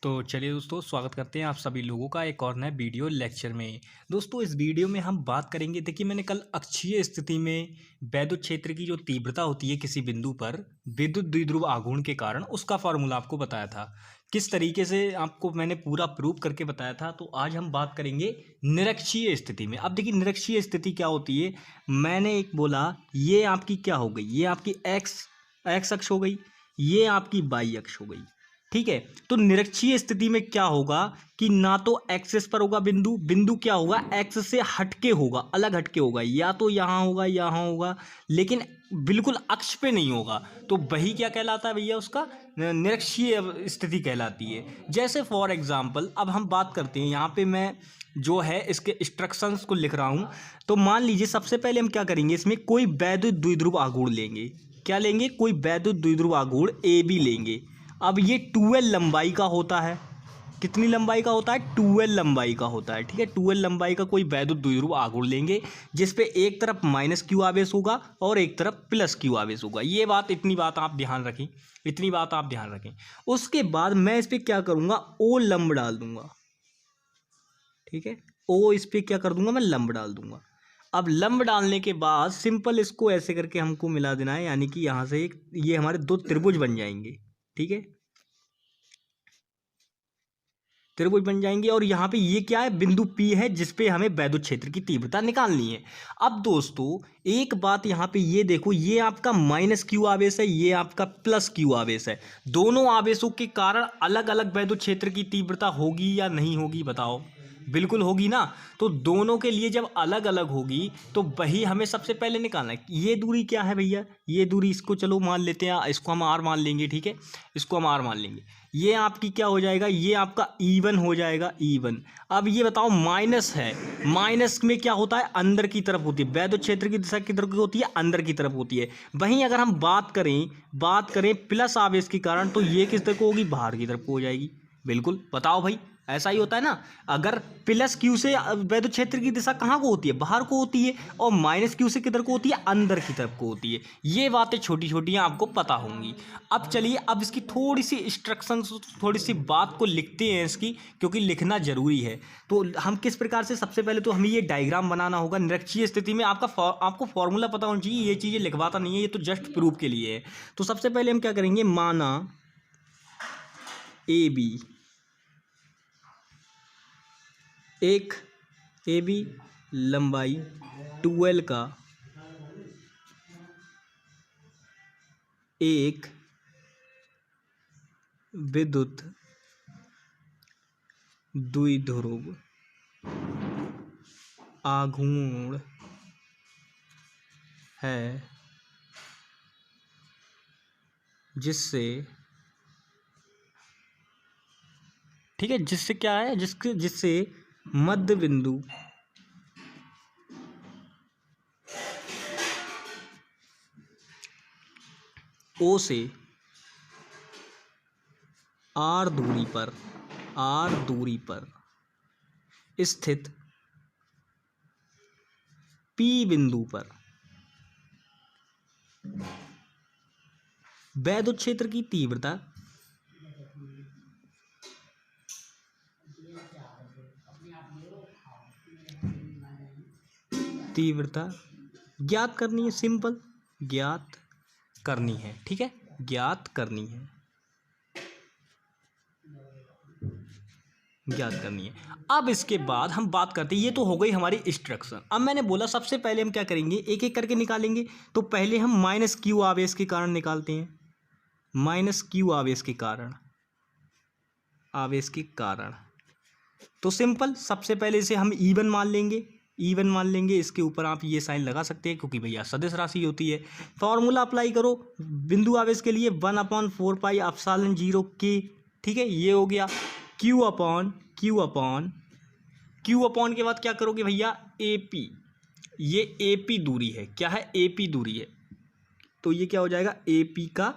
तो चलिए दोस्तों, स्वागत करते हैं आप सभी लोगों का एक और नए वीडियो लेक्चर में। दोस्तों, इस वीडियो में हम बात करेंगे। देखिए, मैंने कल अक्षीय स्थिति में वैद्युत क्षेत्र की जो तीव्रता होती है किसी बिंदु पर विद्युत द्विध्रुव आघूर्ण के कारण, उसका फॉर्मूला आपको बताया था। किस तरीके से आपको मैंने पूरा प्रूव करके बताया था। तो आज हम बात करेंगे निरक्षीय स्थिति में। अब देखिए, निरक्षीय स्थिति क्या होती है। मैंने एक बोला, ये आपकी क्या हो गई, ये आपकी एक्स अक्ष हो गई, ये आपकी वाई अक्ष हो गई। ठीक है। तो निरक्षीय स्थिति में क्या होगा कि ना तो एक्सिस पर होगा बिंदु, बिंदु क्या होगा, एक्स से हटके होगा, अलग हटके होगा, या तो यहाँ होगा, यहाँ होगा, लेकिन बिल्कुल अक्ष पे नहीं होगा। तो वही क्या कहलाता है भैया, उसका निरक्षीय स्थिति कहलाती है। जैसे फॉर एग्जाम्पल अब हम बात करते हैं, यहाँ पे मैं जो है इसके इंस्ट्रक्शंस को लिख रहा हूँ। तो मान लीजिए सबसे पहले हम क्या करेंगे, इसमें कोई वैद्युत द्विध्रुव आघूर्ण लेंगे। क्या लेंगे, कोई वैद्युत द्विध्रुव आघूर्ण ए बी लेंगे। अब ये 2L लंबाई का होता है। कितनी लंबाई का होता है, 2L लंबाई का होता है। ठीक है, 2L लंबाई का कोई वैद्युत द्विध्रुव आघूर्ण लेंगे, जिसपे एक तरफ -q आवेश होगा और एक तरफ +q आवेश होगा। ये बात, इतनी बात आप ध्यान रखें, इतनी बात आप ध्यान रखें। उसके बाद मैं इस पर क्या करूँगा, O लंब डाल दूंगा। ठीक है, O इस पर क्या कर दूंगा, मैं लंब डाल दूंगा। अब लंब डालने के बाद सिंपल इसको ऐसे करके हमको मिला देना है, यानी कि यहाँ से ये हमारे दो त्रिभुज बन जाएंगे। ठीक है, त्रिभुज बन जाएंगे। और यहाँ पे ये क्या है, बिंदु P है, जिसपे हमें वैद्युत क्षेत्र की तीव्रता निकालनी है। अब दोस्तों एक बात यहाँ पे ये देखो, ये आपका -q आवेश है, ये आपका +q आवेश है। दोनों आवेशों के कारण अलग अलग वैद्युत क्षेत्र की तीव्रता होगी या नहीं होगी, बताओ। बिल्कुल होगी ना। तो दोनों के लिए जब अलग अलग होगी तो वही हमें सबसे पहले निकालना है। ये दूरी क्या है भैया, ये दूरी, इसको चलो मान लेते हैं, इसको हम r मान लेंगे। ठीक है, इसको हम r मान लेंगे। ये आपकी क्या हो जाएगा, ये आपका E1 हो जाएगा, E1। अब ये बताओ, माइनस है, माइनस में क्या होता है, अंदर की तरफ होती है। वैद्युत क्षेत्र की दिशा किधर की होती है, अंदर की तरफ होती है। वहीं अगर हम बात करें प्लस आवेश के कारण, तो ये किस तरफ को होगी, बाहर की तरफ को हो जाएगी। बिल्कुल, बताओ भाई, ऐसा ही होता है ना। अगर +q से वैद्युत क्षेत्र की दिशा कहाँ को होती है, बाहर को होती है, और -q से किधर को होती है, अंदर की तरफ को होती है। ये बातें छोटी छोटी आपको पता होंगी। अब चलिए, अब इसकी थोड़ी सी इंस्ट्रक्शंस, थोड़ी सी बात को लिखते हैं इसकी, क्योंकि लिखना जरूरी है। तो हम किस प्रकार से, सबसे पहले तो हमें ये डायग्राम बनाना होगा। निरक्षीय स्थिति में आपको फॉर्मूला पता होना चाहिए। ये चीज़ें लिखवाता नहीं है, ये तो जस्ट प्रूफ के लिए है। तो सबसे पहले हम क्या करेंगे, माना AB, एक AB लंबाई 2L का एक विद्युत द्विध्रुव आघूर्ण है, जिससे, ठीक है, जिससे क्या है, जिससे मध्य बिंदु O से R दूरी पर स्थित P बिंदु पर वैद्युत क्षेत्र की तीव्रता ज्ञात करनी है। सिंपल, ज्ञात करनी है। ठीक है, ज्ञात करनी है, ज्ञात करनी है। अब इसके बाद हम बात करते हैं, ये तो हो गई हमारी इंस्ट्रक्शन। अब मैंने बोला सबसे पहले हम क्या करेंगे, एक एक करके निकालेंगे। तो पहले हम -q आवेश के कारण निकालते हैं। -q आवेश के कारण तो सिंपल, सबसे पहले इसे हम E1 मान लेंगे। इसके ऊपर आप ये साइन लगा सकते हैं, क्योंकि भैया सदिश राशि होती है। फॉर्मूला अप्लाई करो बिंदु आवेश के लिए, 1/4πε0k। ठीक है, ये हो गया। Q अपॉन के बाद क्या करोगे भैया, AP। ये AP दूरी है, क्या है, AP दूरी है। तो ये क्या हो जाएगा, AP का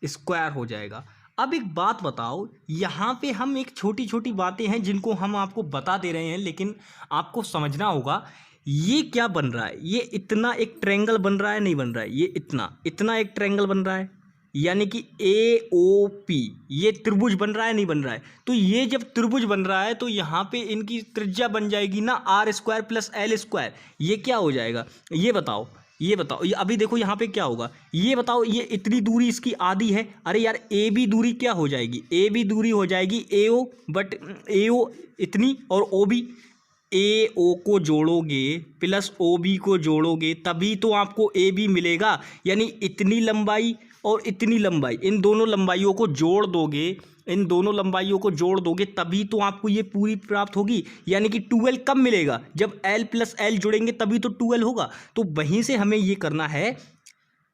स्क्वायर हो जाएगा। अब एक बात बताओ, यहाँ पे हम एक छोटी छोटी बातें हैं जिनको हम आपको बता दे रहे हैं, लेकिन आपको समझना होगा। ये क्या बन रहा है, ये इतना एक ट्रायंगल बन रहा है, नहीं बन रहा है, ये इतना एक ट्रायंगल बन रहा है। यानी कि AOP, ये त्रिभुज बन रहा है नहीं बन रहा है? तो ये जब त्रिभुज बन रहा है तो यहाँ पे इनकी त्रिज्या बन जाएगी ना R² प्लस L²। ये क्या हो जाएगा ये बताओ, ये बताओ। ये अभी देखो यहाँ पे क्या होगा, ये बताओ। ये इतनी दूरी इसकी आधी है, अरे यार AB दूरी क्या हो जाएगी, AB दूरी हो जाएगी AO, बट AO इतनी और OB, AO को जोड़ोगे प्लस OB को जोड़ोगे तभी तो आपको AB मिलेगा। यानी इतनी लंबाई और इतनी लंबाई, इन दोनों लंबाइयों को जोड़ दोगे, इन दोनों लंबाइयों को जोड़ दोगे तभी तो आपको ये पूरी प्राप्त होगी। यानी कि 2L कब मिलेगा, जब L प्लस L जुड़ेंगे तभी तो 2L होगा। तो वहीं से हमें ये करना है,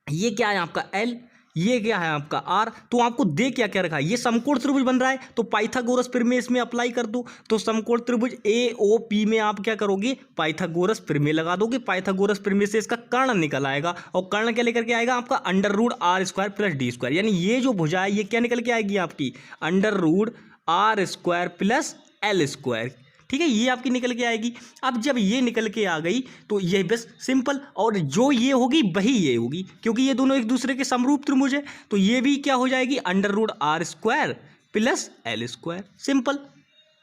ये क्या है आपका L, ये क्या है आपका R। तो आपको दे क्या क्या रखा है, ये समकोण त्रिभुज बन रहा है तो पाइथागोरस प्रमेय इसमें अप्लाई कर दो। तो समकोण त्रिभुज AOP में आप क्या करोगे, पाइथागोरस प्रमेय लगा दोगे। पाइथागोरस प्रमेय से इसका कर्ण निकल आएगा और कर्ण क्या लेकर के आएगा आपका √R² प्लस D²। यानी ये जो भुजा है ये क्या निकल के आएगी आपकी √R² प्लस L²। ठीक है, ये आपकी निकल के आएगी। अब जब ये निकल के आ गई तो ये बस सिंपल, और जो ये होगी वही ये होगी क्योंकि ये दोनों एक दूसरे के समरूप त्रिभुज है। तो ये भी क्या हो जाएगी √R² प्लस L²। सिंपल,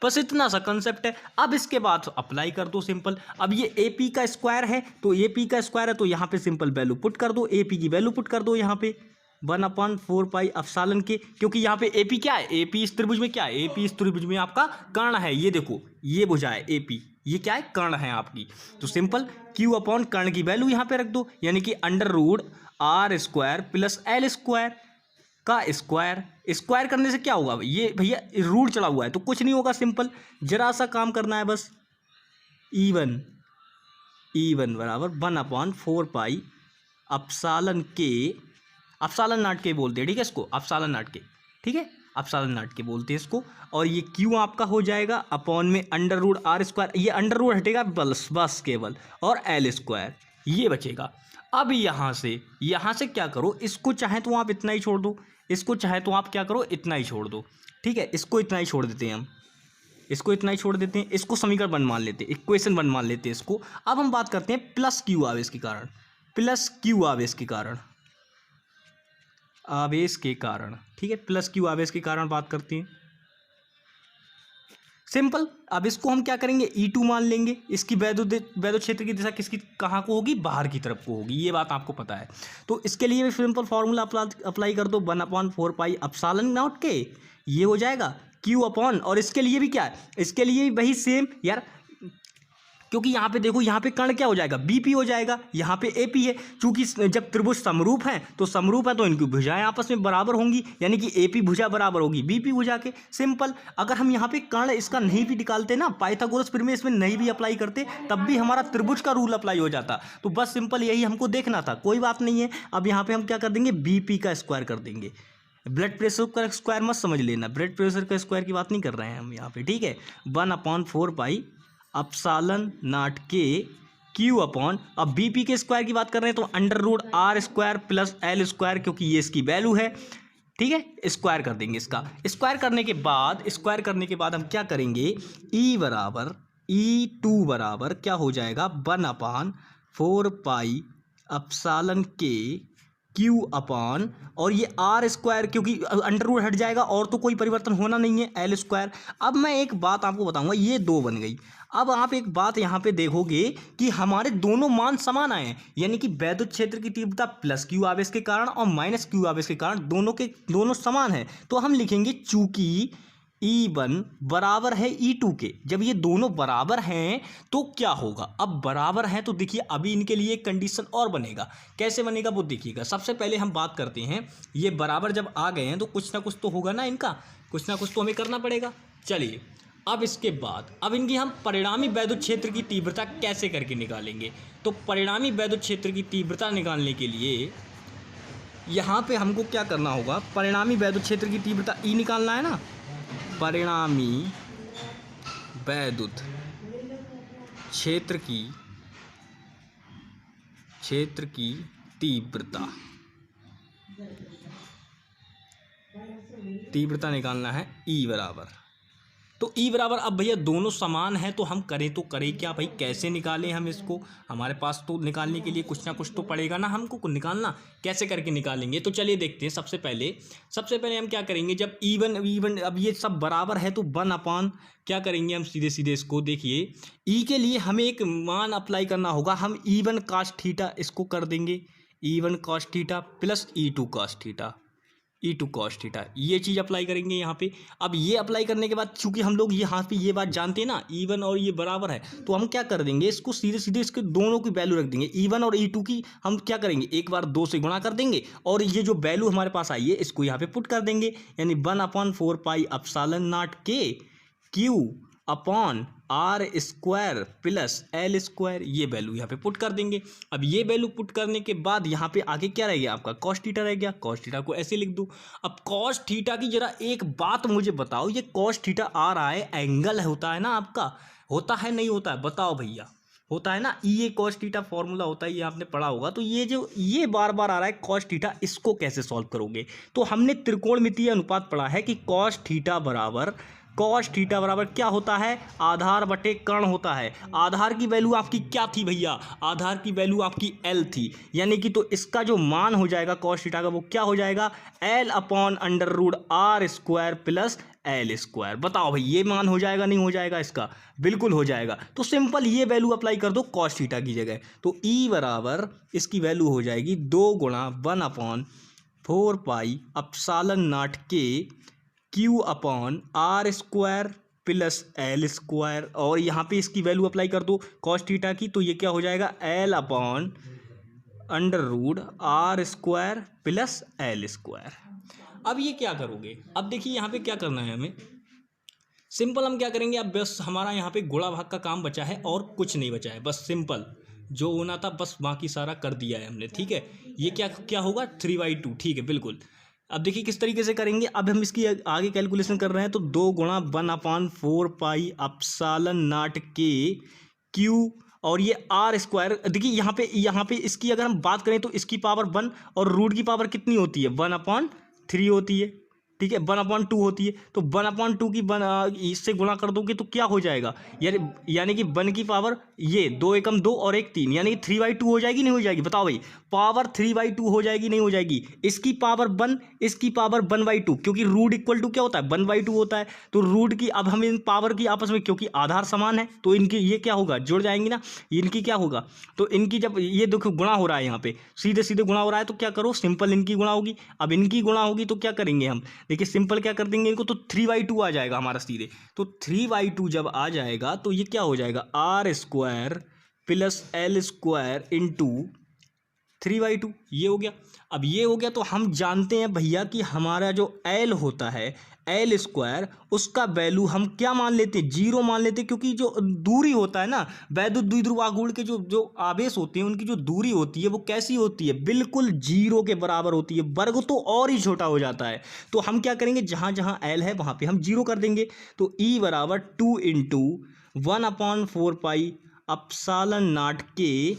बस इतना सा कंसेप्ट है। अब इसके बाद अप्लाई कर दो सिंपल। अब ये AP का स्क्वायर है तो AP का स्क्वायर है तो यहाँ पे सिंपल वैल्यू पुट कर दो, AP की वैल्यू पुट कर दो यहाँ पे 1/4 एप्सिलॉन के, क्योंकि यहाँ पे AP क्या है, AP इस त्रिभुज में क्या है, AP इस त्रिभुज में आपका कर्ण है। ये देखो ये भुजा है AP, ये क्या है कर्ण है आपकी। तो सिंपल Q कर्ण की वैल्यू यहाँ पे रख दो, यानी कि √R² प्लस L² का स्क्वायर। स्क्वायर करने से क्या होगा, ये भैया रूट चढ़ा हुआ है तो कुछ नहीं होगा। सिंपल जरा सा काम करना है बस, E1 बराबर 1/4 एप्सिलॉन के, एप्सिलॉन नॉट के बोलते हैं, ठीक है इसको, एप्सिलॉन नॉट के, ठीक है एप्सिलॉन नॉट के बोलते हैं इसको। और ये Q आपका हो जाएगा अपॉन में √R², ये अंडर रूट हटेगा बस केवल, और L² ये बचेगा। अब यहाँ से क्या करो, इसको चाहे तो आप इतना ही छोड़ दो, इसको चाहे तो आप क्या करो इतना ही छोड़ दो, ठीक है। इसको इतना ही छोड़ देते हैं हम, इसको इतना ही छोड़ देते हैं, इसको समीकरण 1 मान लेते हैं, इक्वेशन 1 मान लेते हैं इसको। अब हम बात करते हैं प्लस Q आवेश के कारण, प्लस Q आवेश के कारण, आवेश के कारण, ठीक है प्लस Q आवेश के कारण बात करते हैं। सिंपल, अब इसको हम क्या करेंगे E2 मान लेंगे। इसकी वैद्युत क्षेत्र की दिशा किसकी कहाँ को होगी, बाहर की तरफ को होगी, ये बात आपको पता है। तो इसके लिए भी सिंपल फार्मूला अप्लाई कर दो 1/4 एप्सिलॉन नॉट के, ये हो जाएगा Q और इसके लिए भी क्या है, इसके लिए भी वही सेम यार, क्योंकि यहाँ पे देखो यहाँ पे कर्ण क्या हो जाएगा BP हो जाएगा, यहाँ पे AP है। चूंकि जब त्रिभुज समरूप है तो इनकी भुजाएं आपस में बराबर होंगी, यानी कि AP भुजा बराबर होगी BP भुजा के। सिंपल, अगर हम यहाँ पे कर्ण इसका नहीं भी निकालते ना, पाइथागोरस प्रमेय इसमें नहीं भी अप्लाई करते, तब भी हमारा त्रिभुज का रूल अप्लाई हो जाता। तो बस सिंपल यही हमको देखना था, कोई बात नहीं है। अब यहाँ पे हम क्या कर देंगे, BP का स्क्वायर कर देंगे। ब्लड प्रेशर का स्क्वायर मत समझ लेना, ब्लड प्रेशर का स्क्वायर की बात नहीं कर रहे हैं हम यहाँ पे, ठीक है। 1/4 एप्सिलॉन नॉट के Q अब BP के स्क्वायर की बात कर रहे हैं तो √R² प्लस L², क्योंकि ये इसकी वैल्यू है, ठीक है। स्क्वायर कर देंगे इसका। स्क्वायर करने के बाद हम क्या करेंगे, E2 बराबर क्या हो जाएगा 1/4 एप्सिलॉन के Q और ये R², क्योंकि अंडर रूट हट जाएगा और तो कोई परिवर्तन होना नहीं है, L²। अब मैं एक बात आपको बताऊंगा, ये 2 बन गई। अब आप एक बात यहाँ पे देखोगे कि हमारे दोनों मान समान आए हैं, यानी कि वैद्युत क्षेत्र की तीव्रता प्लस Q आवेश के कारण और माइनस Q आवेश के कारण दोनों समान है। तो हम लिखेंगे चूंकि E1 बराबर है E2 के, जब ये दोनों बराबर हैं तो क्या होगा, अब बराबर हैं तो देखिए अभी इनके लिए एक कंडीशन और बनेगा। कैसे बनेगा वो देखिएगा। सबसे पहले हम बात करते हैं, ये बराबर जब आ गए हैं तो कुछ ना कुछ तो होगा ना इनका, कुछ ना कुछ तो हमें करना पड़ेगा। चलिए अब इसके बाद अब इनकी हम परिणामी वैद्युत क्षेत्र की तीव्रता कैसे करके निकालेंगे। तो परिणामी वैद्युत क्षेत्र की तीव्रता निकालने के लिए यहाँ पे हमको क्या करना होगा, परिणामी वैद्युत क्षेत्र की तीव्रता E निकालना है ना, परिणामी वैद्युत क्षेत्र की तीव्रता निकालना है E बराबर तो ई बराबर, अब भैया दोनों समान है तो हम करें तो करें क्या भाई, कैसे निकालें हम इसको। हमारे पास तो निकालने के लिए कुछ ना कुछ तो पड़ेगा ना हमको निकालना, कैसे करके निकालेंगे। तो चलिए देखते हैं। सबसे पहले हम क्या करेंगे, जब ईवन अब ये सब बराबर है तो 1 क्या करेंगे हम, सीधे सीधे इसको देखिए, ई के लिए हमें एक मान अप्लाई करना होगा। हम E1 cos थीटा इसको कर देंगे, E1 cos theta plus E2 cos theta, E2 cos theta, ये चीज़ अप्लाई करेंगे यहाँ पे। अब ये अप्लाई करने के बाद चूंकि हम लोग यहाँ पे ये बात जानते हैं ना, E1 और ये बराबर है, तो हम क्या कर देंगे, इसको सीधे सीधे इसके दोनों की वैल्यू रख देंगे। E1 और E2 की हम क्या करेंगे, एक बार 2 से गुणा कर देंगे और ये जो वैल्यू हमारे पास आई है इसको यहाँ पे पुट कर देंगे, यानी 1/4 pi epsilon nought K Q upon R square plus L square, ये वैल्यू यहाँ पे पुट कर देंगे। अब ये वैल्यू पुट करने के बाद यहाँ पे आगे क्या रह गया आपका, कॉस थीटा रह गया। कॉस थीटा को ऐसे लिख दो। अब कॉस थीटा की जरा एक बात मुझे बताओ, ये कॉस थीटा आ रहा है, एंगल होता है ना आपका, होता है नहीं होता है, बताओ भैया, होता है ना। ये कॉस थीटा फॉर्मूला होता है, ये आपने पढ़ा होगा। तो ये जो ये बार बार आ रहा है कॉस थीटा, इसको कैसे सॉल्व करोगे। तो हमने त्रिकोणमितीय अनुपात पढ़ा है कि कॉस थीटा बराबर क्या होता है, आधार बटे कर्ण होता है। आधार की वैल्यू आपकी क्या थी भैया, आधार की वैल्यू आपकी L थी, यानी कि तो इसका जो मान हो जाएगा कॉस थीटा का वो क्या हो जाएगा, L/√R square plus L square. बताओ भाई ये मान हो जाएगा नहीं हो जाएगा, इसका बिल्कुल हो जाएगा। तो सिंपल ये वैल्यू अप्लाई कर दो कॉस थीटा की जगह, तो ई बराबर इसकी वैल्यू हो जाएगी 2 गुणा 1/4 pi epsilon nought K Q upon R square plus L square, और यहाँ पे इसकी वैल्यू अप्लाई कर दो कॉस थीटा की, तो ये क्या हो जाएगा L/√R square plus L square. अब ये क्या करोगे, अब देखिए यहाँ पे क्या करना है हमें, सिंपल हम क्या करेंगे, अब बस हमारा यहाँ पे गुणा भाग का काम बचा है और कुछ नहीं बचा है, बस सिंपल जो होना था बस बाकी सारा कर दिया है हमने, ठीक है। ये क्या क्या होगा 3/2, ठीक है बिल्कुल। अब देखिए किस तरीके से करेंगे, अब हम इसकी आगे कैलकुलेशन कर रहे हैं, तो 2 गुणा 1/4 pi epsilon nought K Q और ये आर स्क्वायर। देखिए यहाँ पे इसकी अगर हम बात करें तो इसकी पावर 1 और रूट की पावर कितनी होती है, 1/3 होती है, ठीक है, 1/2 होती है। तो 1/2 की इससे गुणा कर दोगे तो क्या हो जाएगा, यानी कि 1 की पावर ये 2 एकम 2 और 1 3, यानी कि 3/2 हो जाएगी नहीं हो जाएगी, बताओ भाई, पावर 3/2 हो जाएगी नहीं हो जाएगी। इसकी पावर 1, इसकी पावर 1/2, क्योंकि रूट इक्वल टू क्या होता है 1/2 होता है। तो रूट की अब हम इन पावर की आपस में, क्योंकि आधार समान है तो इनकी ये क्या होगा, जुड़ जाएंगी ना, इनकी क्या होगा, तो इनकी जब ये देखो गुणा हो रहा है यहाँ पे सीधे सीधे गुणा हो रहा है, तो क्या करो सिंपल इनकी गुणा होगी। अब इनकी गुणा होगी तो क्या करेंगे हम, देखिए सिंपल क्या कर देंगे इनको, तो 3/2 आ जाएगा हमारा सीधे। तो 3/2 जब आ जाएगा तो ये क्या हो जाएगा, R square plus L square into 3/2, ये हो गया। अब ये हो गया तो हम जानते हैं भैया कि हमारा जो एल होता है एल स्क्वायर, उसका वैल्यू हम क्या मान लेते हैं, 0 मान लेते हैं, क्योंकि जो दूरी होता है ना वैद्युत द्विध्रुव आघूर्ण के जो आवेश होते हैं उनकी जो दूरी होती है वो कैसी होती है, बिल्कुल 0 के बराबर होती है, वर्ग तो और ही छोटा हो जाता है। तो हम क्या करेंगे, जहाँ जहाँ एल है वहाँ पे हम 0 कर देंगे। तो ई बराबर 2 × 1/4 pi epsilon nought K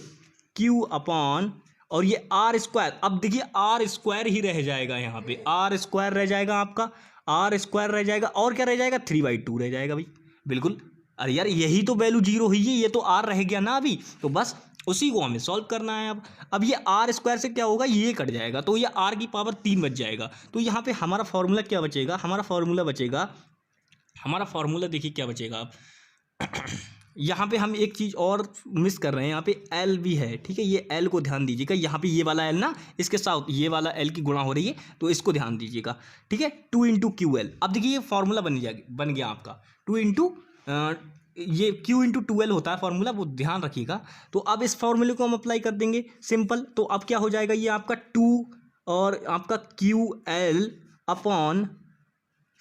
Q upon, और ये आर स्क्वायर, अब देखिए आर स्क्वायर ही रह जाएगा, यहाँ पे आर स्क्वायर रह जाएगा आपका, आर स्क्वायर रह जाएगा, और क्या रह जाएगा 3/2 रह जाएगा भाई, बिल्कुल। अरे यार यही तो वैल्यू 0 हुई है, ये तो आर रह गया ना अभी, तो बस उसी को हमें सॉल्व करना है। अब ये आर स्क्वायर से क्या होगा, ये कट जाएगा, तो ये आर की पावर 3 बच जाएगा। तो यहाँ पे हमारा फॉर्मूला क्या बचेगा, हमारा फॉर्मूला देखिए क्या बचेगा। अब यहाँ पे हम एक चीज़ और मिस कर रहे हैं, यहाँ पे एल भी है, ठीक है, ये एल को ध्यान दीजिएगा, यहाँ पे ये वाला एल ना इसके साथ ये वाला एल की गुणा हो रही है, तो इसको ध्यान दीजिएगा, ठीक है। 2 × QL, अब देखिए ये फॉर्मूला बन गया आपका 2 ये Q × 2L होता है फॉर्मूला, वो ध्यान रखिएगा। तो अब इस फॉर्मूले को हम अप्लाई कर देंगे सिंपल, तो अब क्या हो जाएगा, ये आपका 2 और आपका QL अपॉन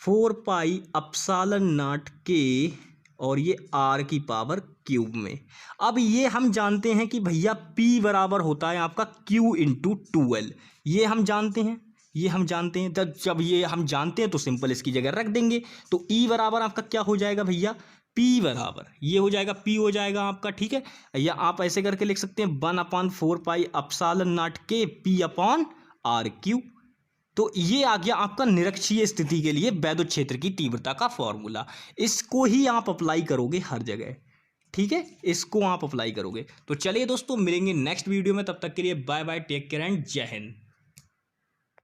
4 पाई एप्सिलॉन नॉट के और ये आर की पावर क्यूब में। अब ये हम जानते हैं कि भैया P बराबर होता है आपका Q × 2L, ये हम जानते हैं, जब ये हम जानते हैं तो सिंपल इसकी जगह रख देंगे। तो E बराबर आपका क्या हो जाएगा भैया, P बराबर ये हो जाएगा, P हो जाएगा आपका, ठीक है। या आप ऐसे करके लिख सकते हैं 1/4 पाई एप्सिलॉन नॉट के P अपॉन आर क्यू, तो ये आ गया आपका निरक्षीय स्थिति के लिए वैद्युत क्षेत्र की तीव्रता का फॉर्मूला। इसको ही आप अप्लाई करोगे हर जगह, ठीक है, इसको आप अप्लाई करोगे। तो चलिए दोस्तों, मिलेंगे नेक्स्ट वीडियो में, तब तक के लिए bye bye, take care and Jai Hind.